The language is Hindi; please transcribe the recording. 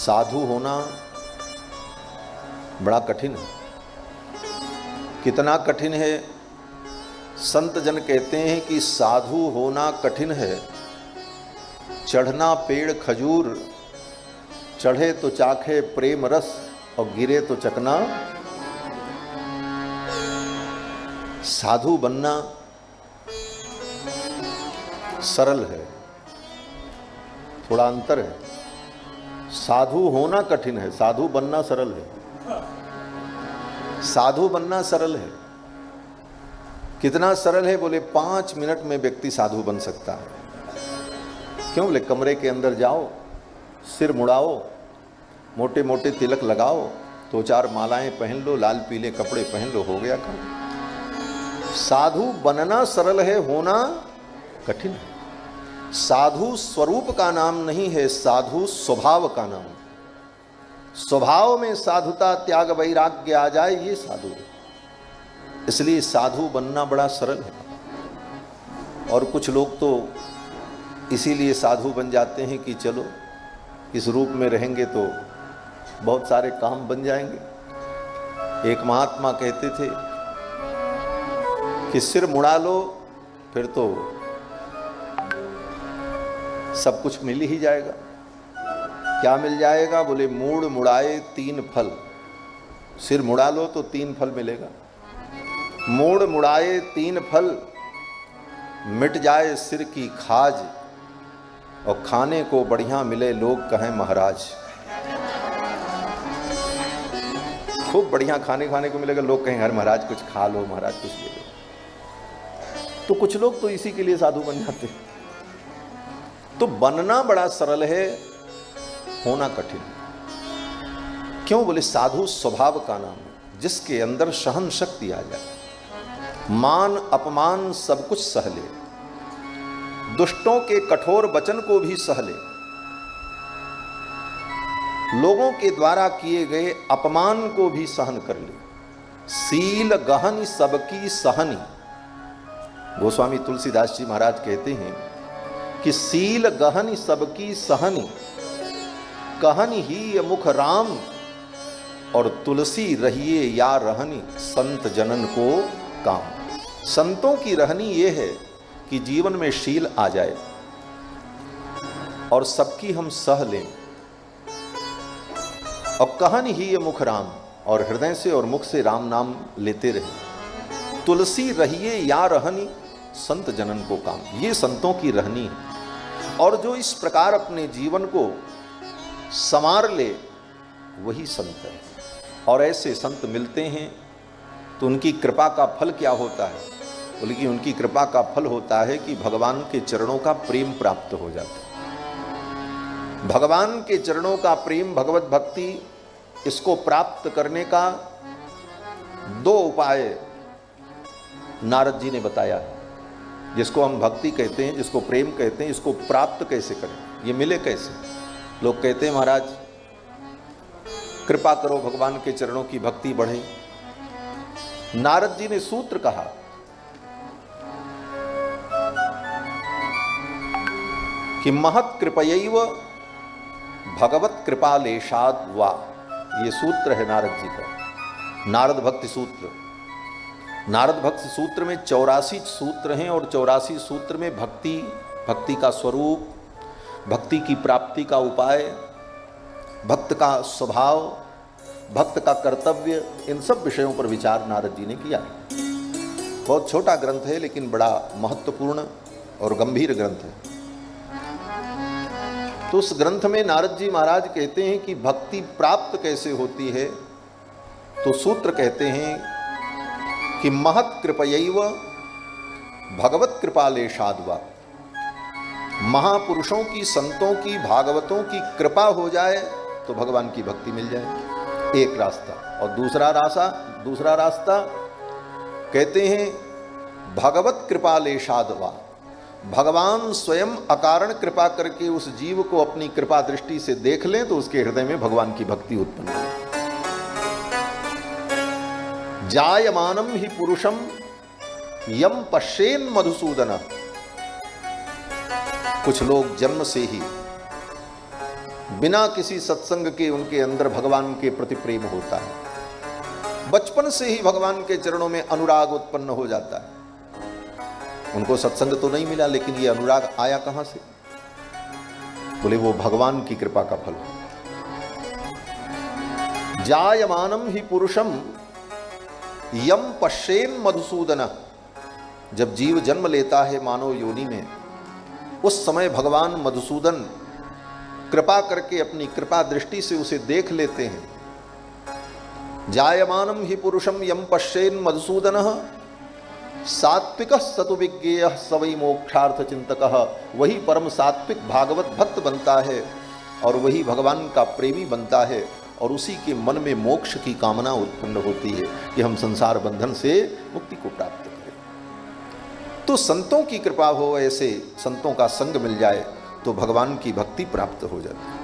साधु होना बड़ा कठिन है। कितना कठिन है? संत जन कहते हैं कि साधु होना कठिन है, चढ़ना पेड़ खजूर, चढ़े तो चाखे प्रेम रस और गिरे तो चकना। साधु बनना सरल है, थोड़ा अंतर है। साधु होना कठिन है, साधु बनना सरल है। साधु बनना सरल है। कितना सरल है? बोले 5 मिनट में व्यक्ति साधु बन सकता है। क्यों? बोले कमरे के अंदर जाओ, सिर मुड़ाओ, मोटे मोटे तिलक लगाओ, 2-4 मालाएं पहन लो, लाल पीले कपड़े पहन लो, हो गया काम। साधु बनना सरल है, होना कठिन है। साधु स्वरूप का नाम नहीं है, साधु स्वभाव का नाम है। स्वभाव में साधुता, त्याग, वैराग्य आ जाए, ये साधु है। इसलिए साधु बनना बड़ा सरल है। और कुछ लोग तो इसीलिए साधु बन जाते हैं कि चलो इस रूप में रहेंगे तो बहुत सारे काम बन जाएंगे। एक महात्मा कहते थे कि सिर मुड़ा लो फिर तो सब कुछ मिल ही जाएगा। क्या मिल जाएगा? बोले मूड़ मुड़ाए 3 फल। सिर मुड़ा लो तो 3 फल मिलेगा। मूड़ मुड़ाए 3 फल, मिट जाए सिर की खाज, और खाने को बढ़िया मिले लोग कहें महाराज। खूब बढ़िया खाने को मिलेगा, लोग कहें हर महाराज कुछ खा लो, महाराज कुछ ले लो। तो कुछ लोग तो इसी के लिए साधु बन जाते हैं। तो बनना बड़ा सरल है, होना कठिन। क्यों? बोले साधु स्वभाव का नाम है, जिसके अंदर सहन शक्ति आ जाए, मान अपमान सब कुछ सह ले, दुष्टों के कठोर वचन को भी सह ले, लोगों के द्वारा किए गए अपमान को भी सहन कर ले। सील गहन सबकी सहनी। गोस्वामी तुलसीदास जी महाराज कहते हैं कि सील गहन सबकी सहनी, कहन ही मुख राम, और तुलसी रहिए या रहनी, संत जनन को काम। संतों की रहनी ये है कि जीवन में शील आ जाए और सबकी हम सह लें, और कहन ही ये मुख राम, और हृदय से और मुख से राम नाम लेते रहे। तुलसी रहिए या रहनी, संत जनन को काम। ये संतों की रहनी है। और जो इस प्रकार अपने जीवन को संवार ले वही संत है। और ऐसे संत मिलते हैं तो उनकी कृपा का फल क्या होता है? बोले कि उनकी कृपा का फल होता है कि भगवान के चरणों का प्रेम प्राप्त हो जाता है। भगवान के चरणों का प्रेम, भगवत भक्ति, इसको प्राप्त करने का 2 उपाय नारद जी ने बताया है। जिसको हम भक्ति कहते हैं, जिसको प्रेम कहते हैं, इसको प्राप्त कैसे करें, ये मिले कैसे? लोग कहते हैं महाराज कृपा करो भगवान के चरणों की भक्ति बढ़े। नारद जी ने सूत्र कहा कि महत् कृपयैव भगवत कृपालेशाद वा। ये सूत्र है नारद जी का, नारद भक्ति सूत्र। नारद भक्ति सूत्र में 84 सूत्र हैं, और 84 सूत्र में भक्ति, भक्ति का स्वरूप, भक्ति की प्राप्ति का उपाय, भक्त का स्वभाव, भक्त का कर्तव्य, इन सब विषयों पर विचार नारद जी ने किया। बहुत छोटा ग्रंथ है लेकिन बड़ा महत्वपूर्ण और गंभीर ग्रंथ है। तो उस ग्रंथ में नारद जी महाराज कहते हैं कि भक्ति प्राप्त कैसे होती है। तो सूत्र कहते हैं कि महत् कृपयैव भगवत कृपालेशाद्वा। महापुरुषों की, संतों की, भागवतों की कृपा हो जाए तो भगवान की भक्ति मिल जाए, एक रास्ता। और दूसरा रास्ता कहते हैं भगवत कृपालेशाद्वा। भगवान स्वयं अकारण कृपा करके उस जीव को अपनी कृपा दृष्टि से देख लें तो उसके हृदय में भगवान की भक्ति उत्पन्न हो। जायमानम ही पुरुषम यम पश्येन मधुसूदन। कुछ लोग जन्म से ही बिना किसी सत्संग के उनके अंदर भगवान के प्रति प्रेम होता है। बचपन से ही भगवान के चरणों में अनुराग उत्पन्न हो जाता है। उनको सत्संग तो नहीं मिला, लेकिन ये अनुराग आया कहां से? बोले वो भगवान की कृपा का फल। जायमानम ही पुरुषम यम पश्येन मधुसूदन। जब जीव जन्म लेता है मानव योनि में, उस समय भगवान मधुसूदन कृपा करके अपनी कृपा दृष्टि से उसे देख लेते हैं। जायमानम ही पुरुषम यम पश्येन मधुसूदन सात्विक सतु विज्ञेय सवै मोक्षार्थ चिंतक। वही परम सात्विक भागवत भक्त बनता है और वही भगवान का प्रेमी बनता है, और उसी के मन में मोक्ष की कामना उत्पन्न होती है कि हम संसार बंधन से मुक्ति को प्राप्त करें। तो संतों की कृपा हो, ऐसे संतों का संग मिल जाए तो भगवान की भक्ति प्राप्त हो जाती है।